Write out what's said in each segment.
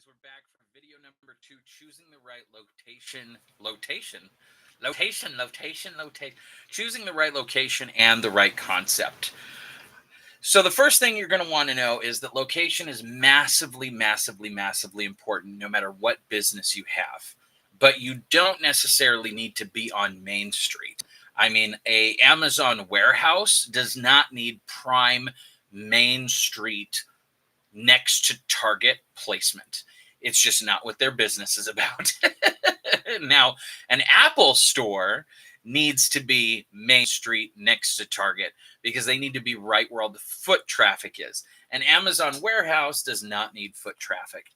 We're back for video number two, choosing the right location, choosing the right location and the right concept. So the first thing you're going to want to know is that location is massively, massively, massively important no matter what business you have. But you don't necessarily need to be on Main Street. I mean, a Amazon warehouse does not need prime Main Street next to Target placement. It's just not what their business is about. Now, an Apple store needs to be Main Street next to Target because they need to be right where all the foot traffic is. An Amazon warehouse does not need foot traffic.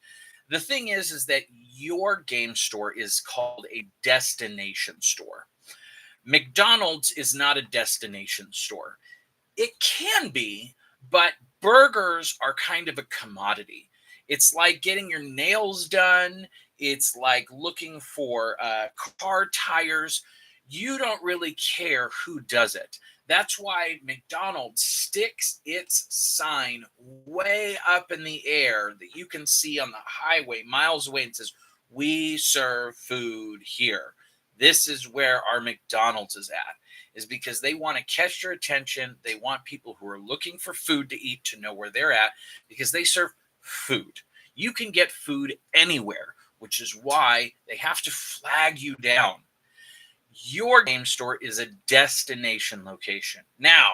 The thing is that your game store is called a destination store. McDonald's is not a destination store. It can be, but burgers are kind of a commodity. It's like getting your nails done. It's like looking for car tires. You don't really care who does it. That's why McDonald's sticks its sign way up in the air that you can see on the highway miles away and says, "We serve food here. This is where our McDonald's is at." Is because they want to catch your attention. They want people who are looking for food to eat to know where they're at because they serve food. You can get food anywhere, which is why they have to flag you down. Your game store is a destination location. Now,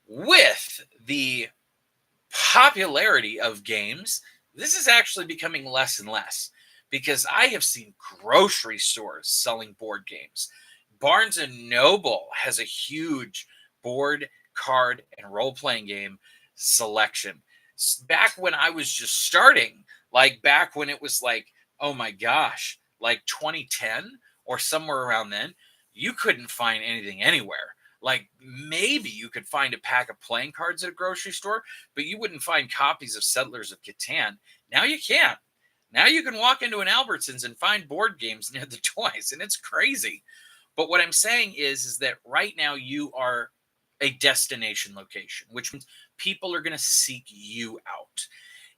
with the popularity of games, this is actually becoming less and less because I have seen grocery stores selling board games. Barnes and Noble has a huge board, card, and role-playing game selection. Back when I was just starting, like back when it was like, oh my gosh, like 2010 or somewhere around then, you couldn't find anything anywhere. Like maybe you could find a pack of playing cards at a grocery store, but you wouldn't find copies of Settlers of Catan. Now you can. Now you can walk into an Albertsons and find board games near the toys, and it's crazy. But what I'm saying is that right now you are a destination location, which means people are going to seek you out.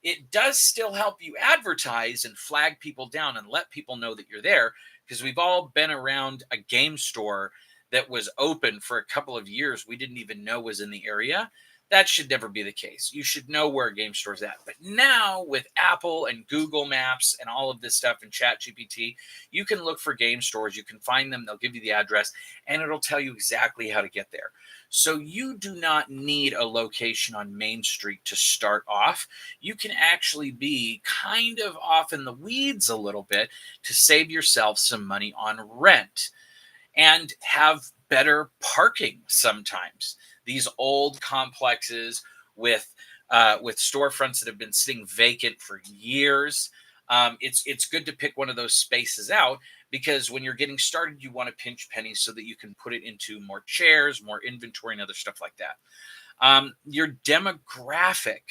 It does still help you advertise and flag people down and let people know that you're there because we've all been around a game store that was open for a couple of years we didn't even know was in the area. That should never be the case. You should know where a game store is at. But now with Apple and Google Maps and all of this stuff and ChatGPT, you can look for game stores. You can find them. They'll give you the address, and it'll tell you exactly how to get there. So you do not need a location on Main Street to start off. You can actually be kind of off in the weeds a little bit to save yourself some money on rent and have better parking sometimes. These old complexes with storefronts that have been sitting vacant for years. It's good to pick one of those spaces out because when you're getting started, you want to pinch pennies so that you can put it into more chairs, more inventory, and other stuff like that. Your demographic,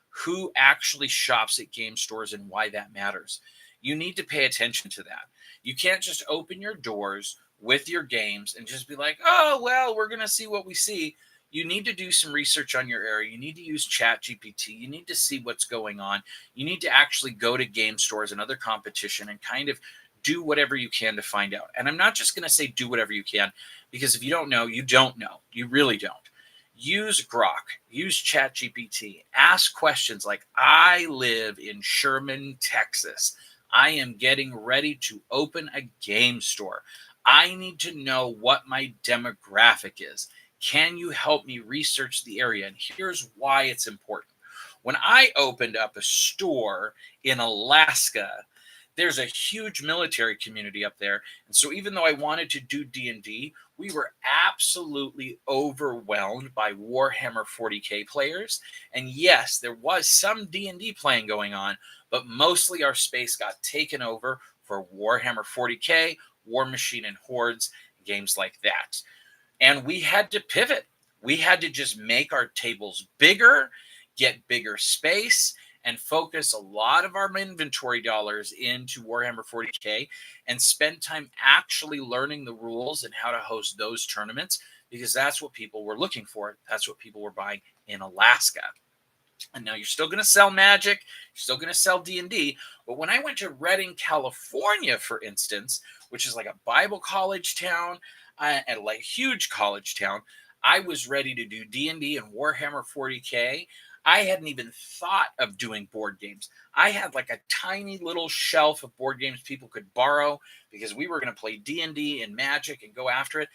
who actually shops at game stores and why that matters. You need to pay attention to that. You can't just open your doors with your games and just be like, oh, well, we're going to see what we see. You need to do some research on your area. You need to use ChatGPT. You need to see what's going on. You need to actually go to game stores and other competition and kind of do whatever you can to find out. And I'm not just going to say do whatever you can, because if you don't know, you don't know. You really don't. Use Grok. Use ChatGPT. Ask questions like, I live in Sherman, Texas. I am getting ready to open a game store. I need to know what my demographic is. Can you help me research the area? And here's why it's important. When I opened up a store in Alaska, there's a huge military community up there. And so even though I wanted to do D&D, we were absolutely overwhelmed by Warhammer 40K players. And yes, there was some D&D playing going on, but mostly our space got taken over for Warhammer 40K, War Machine and Hordes, games like that. And we had to pivot. We had to just make our tables bigger, get bigger space, and focus a lot of our inventory dollars into Warhammer 40K and spend time actually learning the rules and how to host those tournaments, because that's what people were looking for. That's what people were buying in Alaska. And now you're still going to sell Magic, you're still going to sell D&D. But when I went to Redding, California, for instance, which is like a Bible college town, and like huge college town, I was ready to do D&D and Warhammer 40K. I hadn't even thought of doing board games. I had like a tiny little shelf of board games people could borrow because we were going to play D&D and Magic and go after it.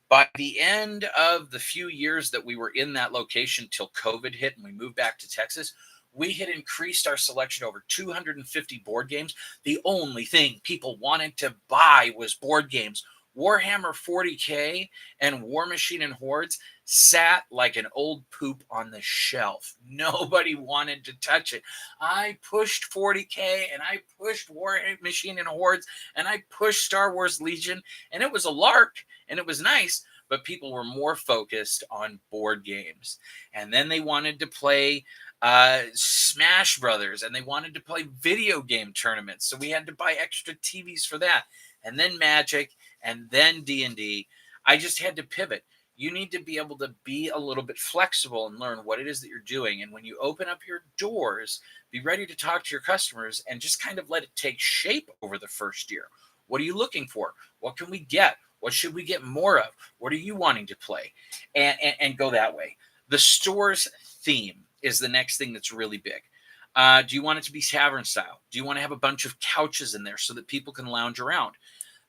By the end of the few years that we were in that location till COVID hit and we moved back to Texas, we had increased our selection over 250 board games. The only thing people wanted to buy was board games. Warhammer 40K and War Machine and Hordes sat like an old poop on the shelf. Nobody wanted to touch it. I pushed 40K and I pushed War Machine and Hordes and I pushed Star Wars Legion, and it was a lark and it was nice, but people were more focused on board games. And then they wanted to play Smash Brothers, and they wanted to play video game tournaments. So we had to buy extra TVs for that. And then Magic, and then D&D. I just had to pivot. You need to be able to be a little bit flexible and learn what it is that you're doing. And when you open up your doors, be ready to talk to your customers and just kind of let it take shape over the first year. What are you looking for? What can we get? What should we get more of? What are you wanting to play? And go that way. The store's theme is the next thing that's really big. Do you want it to be tavern style? Do you want to have a bunch of couches in there so that people can lounge around?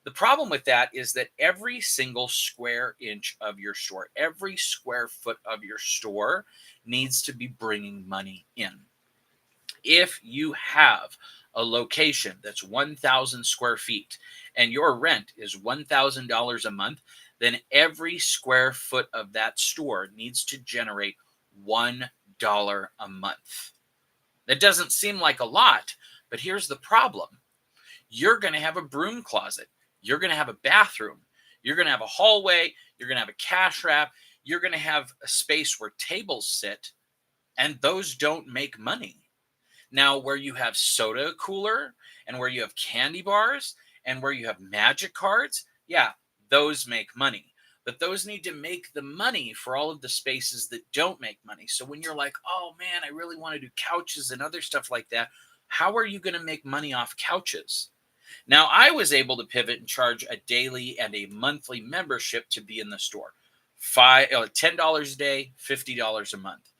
The problem with that is that every single square inch of your store, every square foot of your store needs to be bringing money in. If you have a location that's 1,000 square feet and your rent is $1,000 a month, then every square foot of that store needs to generate $1 a month. That doesn't seem like a lot, but here's the problem. You're going to have a broom closet. You're going to have a bathroom. You're going to have a hallway. You're going to have a cash wrap. You're going to have a space where tables sit, and those don't make money. Now, where you have soda cooler and where you have candy bars and where you have magic cards, yeah, those make money. But those need to make the money for all of the spaces that don't make money. So when you're like, oh man, I really want to do couches and other stuff like that, how are you going to make money off couches? Now, I was able to pivot and charge a daily and a monthly membership to be in the store. $10 a day, $50 a month.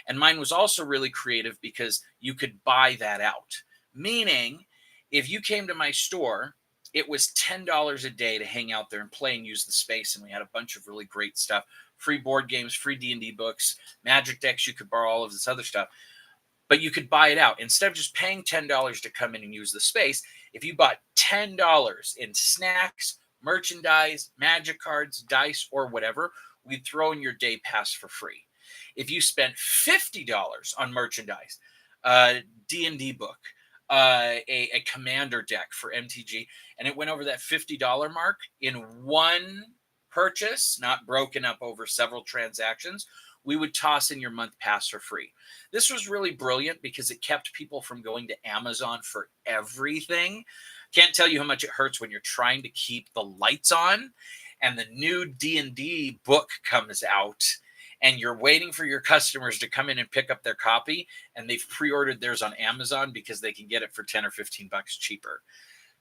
And mine was also really creative because you could buy that out. Meaning, if you came to my store, it was $10 a day to hang out there and play and use the space. And we had a bunch of really great stuff. Free board games, free D&D books, magic decks. You could borrow all of this other stuff. But you could buy it out. Instead of just paying $10 to come in and use the space, if you bought $10 in snacks, merchandise, magic cards, dice, or whatever, we'd throw in your day pass for free. If you spent $50 on merchandise, D&D book, a commander deck for MTG, and it went over that $50 mark in one purchase, not broken up over several transactions, we would toss in your month pass for free. This was really brilliant because it kept people from going to Amazon for everything. Can't tell you how much it hurts when you're trying to keep the lights on and the new D&D book comes out and you're waiting for your customers to come in and pick up their copy, and they've pre-ordered theirs on Amazon because they can get it for 10 or 15 bucks cheaper.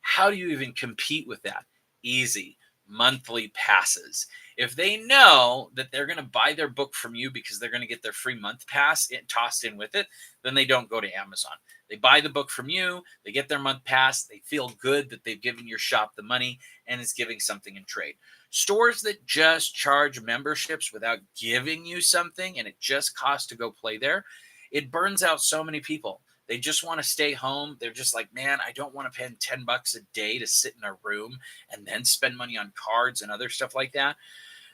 How do you even compete with that? Easy. Monthly passes. If they know that they're going to buy their book from you because they're going to get their free month pass tossed in with it, then they don't go to Amazon. They buy the book from you, they get their month pass, they feel good that they've given your shop the money and it's giving something in trade. Stores that just charge memberships without giving you something and it just costs to go play there, it burns out so many people. They just want to stay home. They're just like, man, I don't want to pay 10 bucks a day to sit in a room and then spend money on cards and other stuff like that.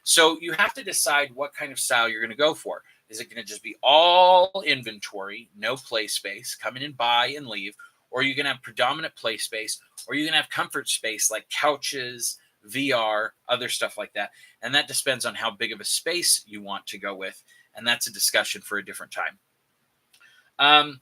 So you have to decide what kind of style you're going to go for. Is it going to just be all inventory, no play space, come in and buy and leave? Or are you going to have predominant play space? Or are you going to have comfort space like couches, VR, other stuff like that? And that depends on how big of a space you want to go with. And that's a discussion for a different time.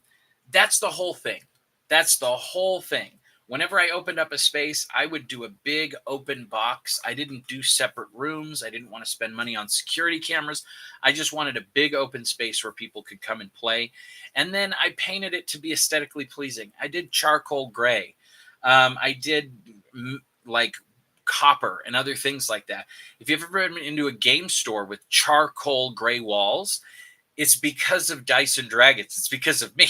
That's the whole thing. That's the whole thing. Whenever I opened up a space, I would do a big open box. I didn't do separate rooms. I didn't want to spend money on security cameras. I just wanted a big open space where people could come and play. And then I painted it to be aesthetically pleasing. I did charcoal gray. I did like copper and other things like that. If you've ever been into a game store with charcoal gray walls, it's because of Dice and Dragons. It's because of me.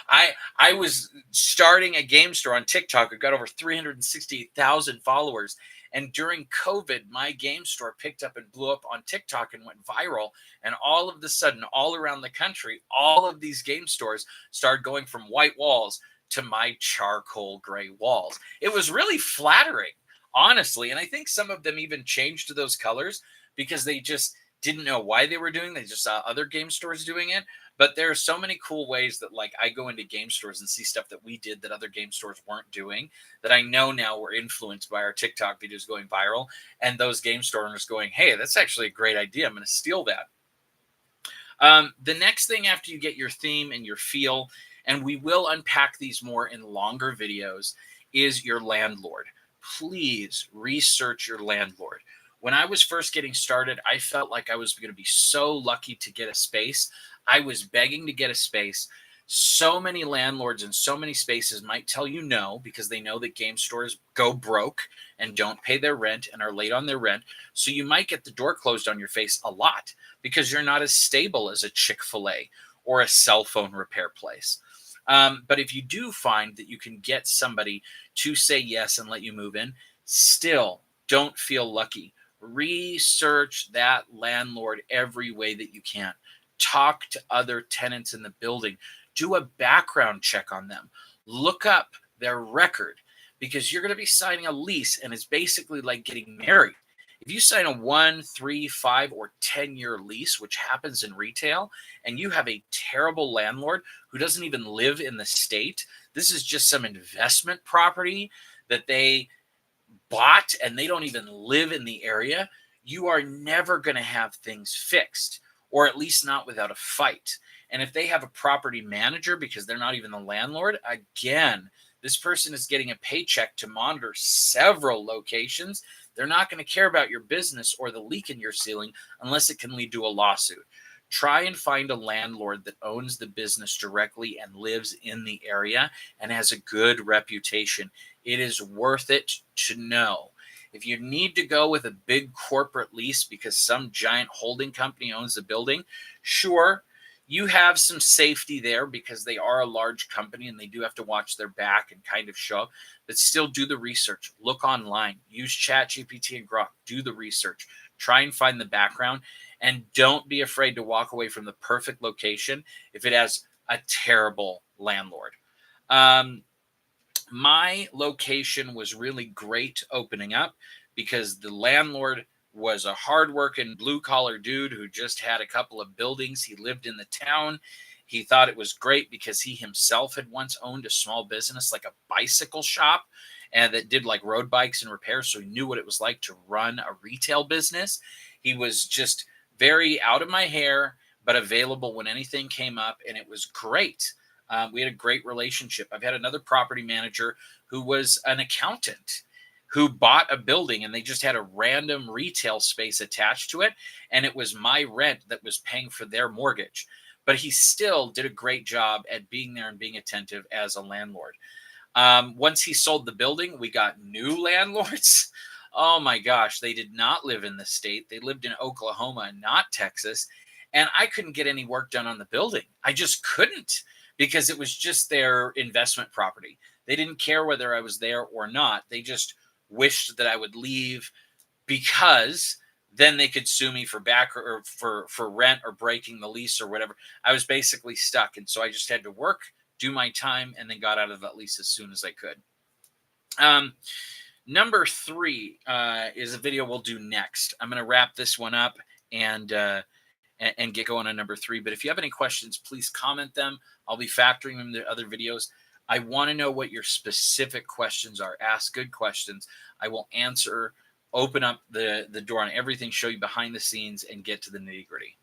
I I was starting a game store on TikTok. I got over 368,000 followers. And during COVID, my game store picked up and blew up on TikTok and went viral. And all of the sudden, all around the country, all of these game stores started going from white walls to my charcoal gray walls. It was really flattering, honestly. And I think some of them even changed to those colors because they just didn't know why they were doing. They just saw other game stores doing it. But there are so many cool ways that like I go into game stores and see stuff that we did that other game stores weren't doing that I know now were influenced by our TikTok videos going viral and those game store owners going, hey, that's actually a great idea. I'm going to steal that. The next thing after you get your theme and your feel, and we will unpack these more in longer videos, is your landlord. Please research your landlord. When I was first getting started, I felt like I was going to be so lucky to get a space. I was begging to get a space. So many landlords and so many spaces might tell you no because they know that game stores go broke and don't pay their rent and are late on their rent. So you might get the door closed on your face a lot because you're not as stable as a Chick-fil-A or a cell phone repair place. But if you do find that you can get somebody to say yes and let you move in, still don't feel lucky. Research that landlord every way that you can. Talk to other tenants in the building. Do a background check on them. Look up their record because you're going to be signing a lease and it's basically like getting married. If you sign a 1, 3, 5, or 10-year lease, which happens in retail, and you have a terrible landlord who doesn't even live in the state, this is just some investment property that they bought and they don't even live in the area, you are never going to have things fixed, or at least not without a fight. And if they have a property manager because they're not even the landlord, again, this person is getting a paycheck to monitor several locations. They're not going to care about your business or the leak in your ceiling unless it can lead to a lawsuit. Try and find a landlord that owns the business directly and lives in the area and has a good reputation. It is worth it to know. If you need to go with a big corporate lease because some giant holding company owns the building, sure, you have some safety there because they are a large company and they do have to watch their back and kind of show up, but still do the research. Look online, use ChatGPT and Grok, do the research, try and find the background, and don't be afraid to walk away from the perfect location if it has a terrible landlord. My location was really great opening up because the landlord was a hardworking blue collar dude who just had a couple of buildings. He lived in the town. He thought it was great because he himself had once owned a small business, like a bicycle shop, and that did like road bikes and repairs. So he knew what it was like to run a retail business. He was just very out of my hair, but available when anything came up, and it was great. We had a great relationship. I've had another property manager who was an accountant who bought a building and they just had a random retail space attached to it. And it was my rent that was paying for their mortgage. But he still did a great job at being there and being attentive as a landlord. Once he sold the building, we got new landlords. Oh my gosh, they did not live in the state. They lived in Oklahoma and not Texas. And I couldn't get any work done on the building. I just couldn't because it was just their investment property. They didn't care whether I was there or not. They just wished that I would leave because then they could sue me for back or for rent or breaking the lease or whatever. I was basically stuck. And so I just had to work, do my time, and then got out of that lease as soon as I could. Number 3 is a video we'll do next. I'm going to wrap this one up and get going on number 3. But if you have any questions, please comment them. I'll be factoring them to other videos. I want to know what your specific questions are. Ask good questions. I will answer, open up the door on everything, show you behind the scenes, and get to the nitty gritty.